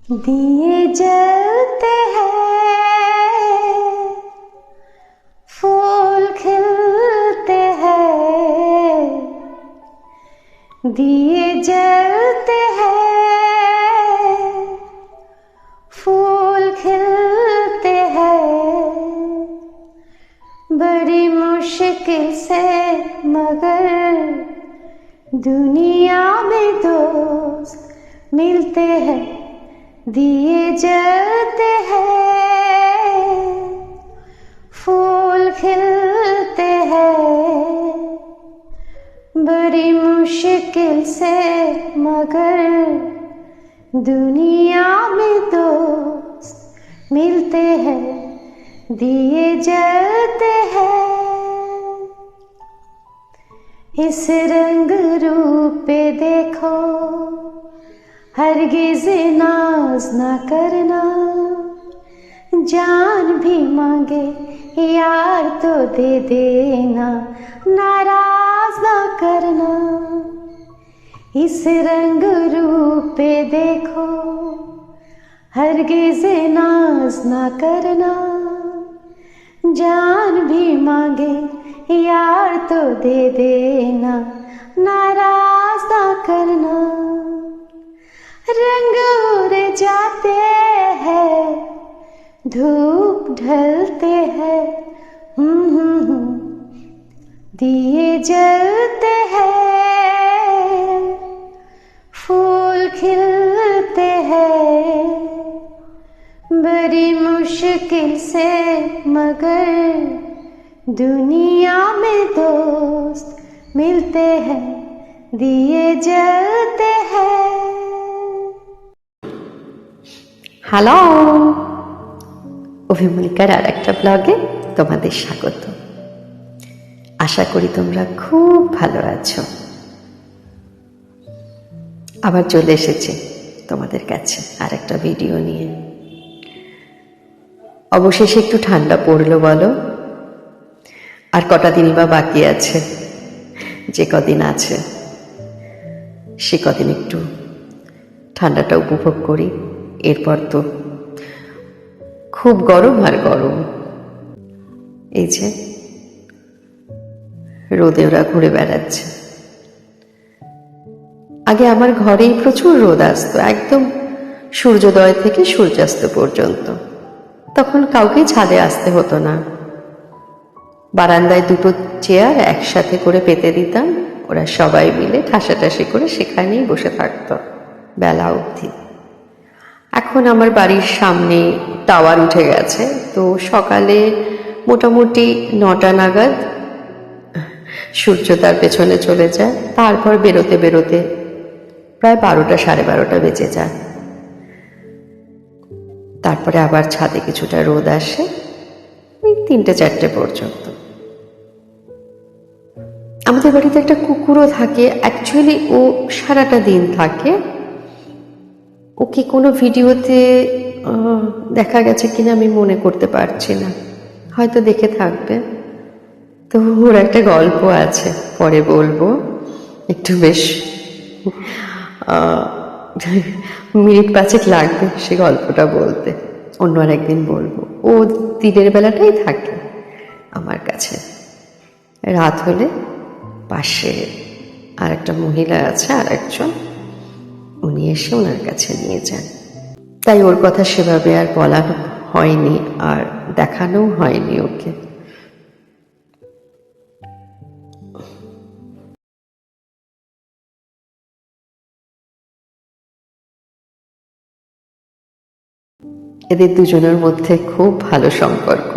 दिए जलते हैं, फूल खिलते हैं, दिए जलते हैं, फूल खिलते हैं, बड़ी मुश्किल से मगर दुनिया में दोस्त मिलते हैं। दिए जलते हैं, फूल खिलते हैं, बड़ी मुश्किल से मगर दुनिया में दोस्त मिलते हैं। दिए जलते हैं, इस रंग रूप पे देखो, हरगिज़ नाज ना करना, जान भी मांगे यार तो दे देना, नाराज ना करना। इस रंग रूप पे देखो, हरगिज़ नाज ना करना, जान भी मांगे यार तो दे देना, नाराज ना करना। रंग उड़ जाते हैं, धूप ढलते हैं, दिए जलते हैं, फूल खिलते हैं, बड़ी मुश्किल से मगर दुनिया में दोस्त मिलते हैं। दिए जलते हैं। হ্যালো, অভিমলিকার আর একটা ব্লগে তোমাদের স্বাগত। আশা করি তোমরা খুব ভালো আছো। আবার চলে এসেছি তোমাদের কাছে আর একটা ভিডিও নিয়ে। অবশেষে একটু ঠান্ডা পড়লো বলো, আর কটা দিনই বা বাকি আছে। যে কদিন আছে সে কদিন একটু ঠান্ডাটা উপভোগ করি। এরপর তো খুব গরম আর গরম। এই যে রোদে ওরা ঘুরে বেড়াচ্ছে। আগে আমার ঘরেই প্রচুর রোদ আসতো, একদম সূর্যোদয় থেকে সূর্যাস্ত পর্যন্ত। তখন কাউকে ছাদে আসতে হতো না। বারান্দায় দুটো চেয়ার একসাথে করে পেতে দিতাম, ওরা সবাই মিলে ঠাসাঠাসি করে সেখানেই বসে থাকতো বেলা অবধি। এখন আমার বাড়ির সামনে টাওয়ার উঠে গেছে, তো সকালে মোটামুটি 9টা নাগাদ সূর্য তার পেছনে চলে যায়। তারপর বেরোতে বেরোতে প্রায় 12টা সাড়ে 12টা বেজে যায়। তারপরে আবার ছাদে কিছুটা রোদ আসে ওই 3টে 4টে পর্যন্ত। আমাদের বাড়িতে একটা কুকুরও থাকে, অ্যাকচুয়ালি ও সারাটা দিন থাকে। ওকে কোনো ভিডিওতে দেখা গেছে কিনা আমি মনে করতে পারছি না, হয়তো দেখে থাকবে। তো ওর একটা গল্প আছে, পরে বলবো। একটু বেশ মিনিট 5 লাগবে সে গল্পটা বলতে, অন্য আর একদিন বলবো। ও দিনের বেলাটাই থাকে আমার কাছে, রাত হলে পাশে আর একটা মহিলা আছে, আর একজন, উনি এসে ওনার কাছে নিয়ে যান। তাই ওর কথা সেভাবে আর বলা হয়নি, আর দেখানোও হয়নি ওকে। এদের দুজনের মধ্যে খুব ভালো সম্পর্ক।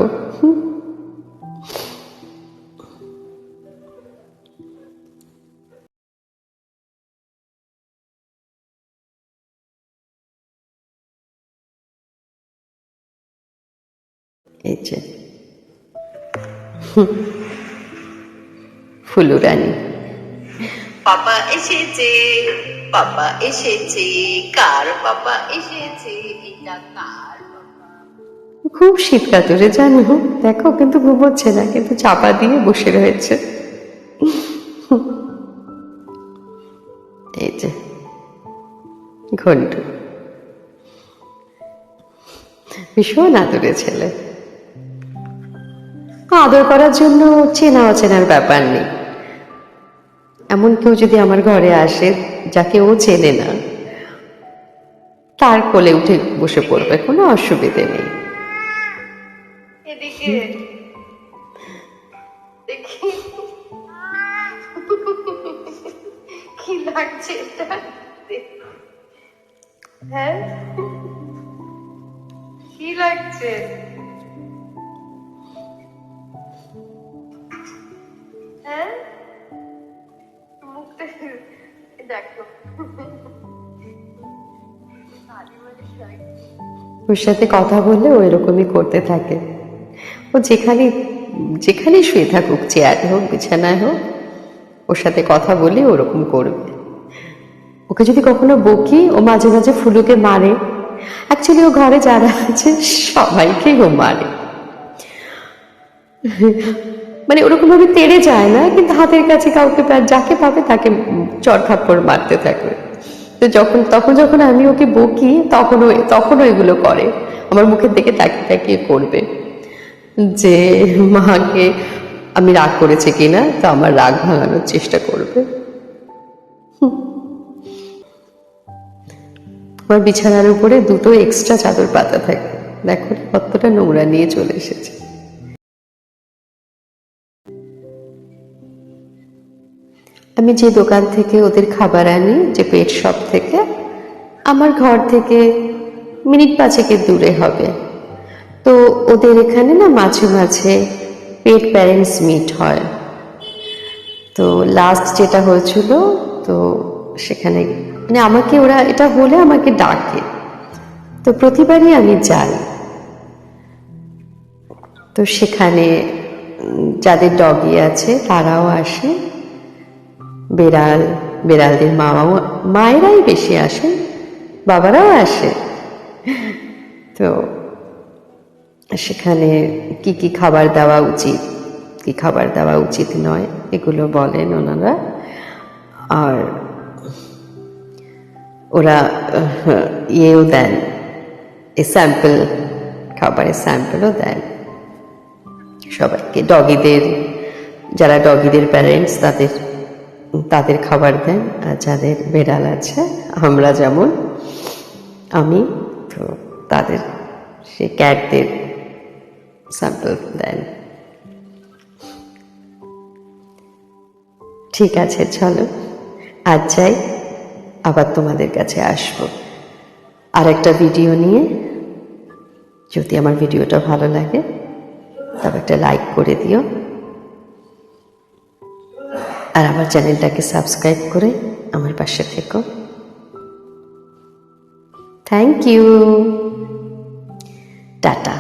এই যে ফুলুরানী, পাপা এসেছে, পাপা এসেছে, কার পাপা এসেছে, এটা কার পাপা। খুব শীত কাতুরে জানো, দেখো কিন্তু ঘুমোচ্ছে না, কিন্তু চাপা দিয়ে বসে রয়েছে। এই যে ঘন্টু, ভীষণ আদরের ছেলে। আদর করার জন্য চেনা অচেনার ব্যাপার নেই। এমন কেউ যদি আমার ঘরে আসে যাকে ও চেনে না, তার কোলে উঠে বসে পড়বে, কোনো অসুবিধে নেই। এদিকে দেখি কি লাগছে এটা, হ্যাঁ কি লাগছে? হ্যাঁ মুখটা দেখো, ওর সাথে কথা বললে ও এরকমই করতে থাকে। ও যেখানে যেখানে শুয়ে থাকুক, চেয়ারে হোক বিছানায় হোক, ওর সাথে কথা বলে ওরকম করবে। ওকে যদি কখনো বকি, ও মাঝে মাঝে ফুলুকে মারে। অ্যাকচুয়ালি ও ঘরে যারা আছে সবাইকেই ও মারে, মানে ওরকম ভাবে তেড়ে যায় না, কিন্তু হাতের কাছে কাউকে যাকে পাবে তাকে চড় থাপ্পড় মারতে থাকে। তো তখন যখন আমি ওকে বকি, তখনও এগুলো করে, আমার মুখের দিকে তাকিয়ে তাকিয়ে করবে যে মাকে আমি রাগ করেছে কিনা, তো আমার রাগ ভাঙানোর চেষ্টা করবে। আমার বিছানার উপরে দুটো এক্সট্রা চাদর পাতা থাকে, দেখো কতটা নোংরা নিয়ে চলে এসেছে। আমি যে দোকান থেকে ওদের খাবার আনি, যে পেট শপ থেকে, আমার ঘর থেকে মিনিট 5 দূরে হবে। তো ওদের এখানে না মাঝে মাঝে পেট প্যারেন্টস মিট হয়। তো লাস্ট যেটা হয়েছিল, তো সেখানে মানে আমাকে ওরা এটা বলে আমাকে ডাকে, তো প্রতিবারই আমি যাই। তো সেখানে যাদের ডগি আছে তারাও আসে, বেড়ালদের মায়েরাই বেশি আসে, বাবারাও আসে। তো সেখানে কি কি খাবার দেওয়া উচিত, কি খাবার দেওয়া উচিত নয়, এগুলো বলেন ওনারা। আর ওরা ইয়েও দেন, স্যাম্পল, খাবারের স্যাম্পলও দেন সবাইকে। ডগিদের, যারা ডগিদের প্যারেন্টস তাদের খাবার দেন, আর যাদের বেড়াল আছে, আমরা যেমন আমি, তো তাদের সে ক্যাটদের স্যাম্পল দেন। ঠিক আছে, চলো আজ যাই, আবার তোমাদের কাছে আসবো আর একটা ভিডিও নিয়ে। যদি আমার ভিডিওটা ভালো লাগে তবে একটা লাইক করে দিও, আর আমার চ্যানেলটাকে সাবস্ক্রাইব করে আমার পাশে থেকো। Thank you, tata.